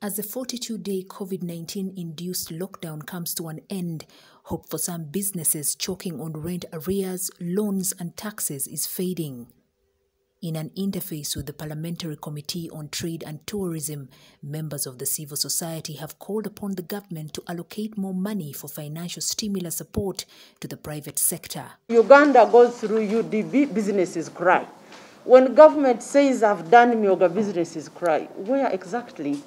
As the 42-day COVID-19 induced lockdown comes to an end, hope for some businesses choking on rent arrears, loans and taxes is fading. In an interface with the Parliamentary Committee on Trade and Tourism, members of the civil society have called upon the government to allocate more money for financial stimulus support to the private sector. Uganda goes through UDB, businesses cry. When government says I've done myoga, businesses cry. Where exactly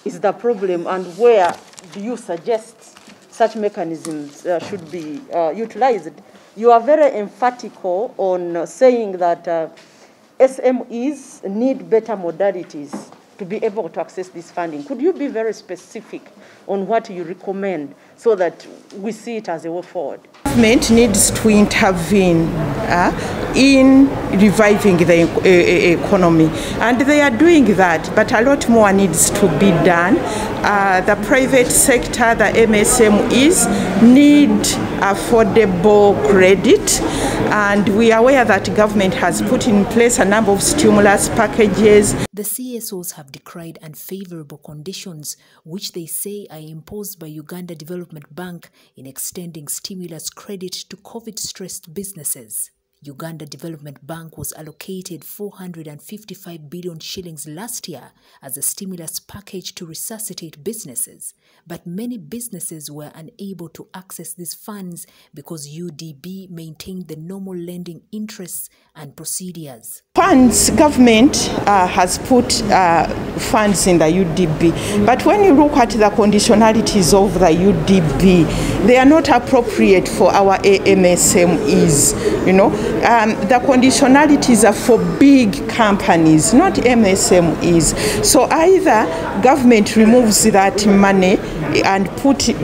is the problem, and where do you suggest such mechanisms should be utilized? You are very emphatic on saying that SMEs need better modalities to be able to access this funding. Could you be very specific on what you recommend so that we see it as a way forward? Government needs to intervene in reviving the economy, and they are doing that, but a lot more needs to be done. The private sector, the MSMEs, need affordable credit, and we are aware that government has put in place a number of stimulus packages. The CSOs have decried unfavorable conditions which they say are imposed by Uganda Development Bank in extending stimulus credit to COVID-stressed businesses. Uganda Development Bank was allocated 455 billion shillings last year as a stimulus package to resuscitate businesses, but many businesses were unable to access these funds because UDB maintained the normal lending interests and procedures. Government has put funds in the UDB, but when you look at the conditionalities of the UDB, they are not appropriate for our MSMEs. You know, the conditionalities are for big companies, not MSMEs. So either government removes that money and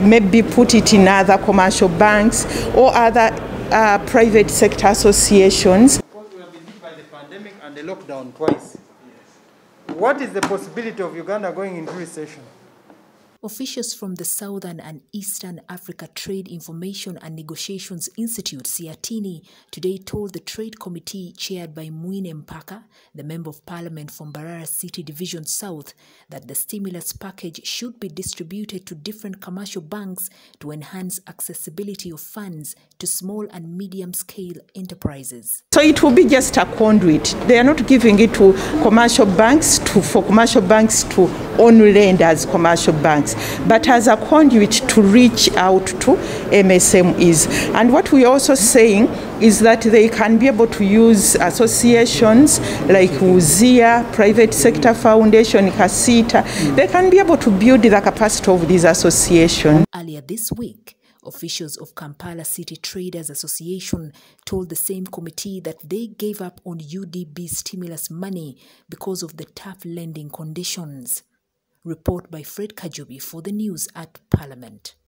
maybe put it in other commercial banks or other private sector associations. We have been hit by the pandemic and the lockdown twice. What is the possibility of Uganda going into recession? Officials from the Southern and Eastern Africa Trade Information and Negotiations Institute, SEATINI, today told the Trade Committee chaired by Mwine Mpaka, the Member of Parliament from Mbarara City Division South, that the stimulus package should be distributed to different commercial banks to enhance accessibility of funds to small and medium-scale enterprises. So it will be just a conduit. They are not giving it to commercial banks for commercial banks to only lend as commercial banks, but as a conduit to reach out to MSMEs. And what we are also saying is that they can be able to use associations like UZIA, Private Sector Foundation, CASITA. They can be able to build the capacity of these associations. Earlier this week, officials of Kampala City Traders Association told the same committee that they gave up on UDB stimulus money because of the tough lending conditions. Report by Fred Kajubi for the news at Parliament.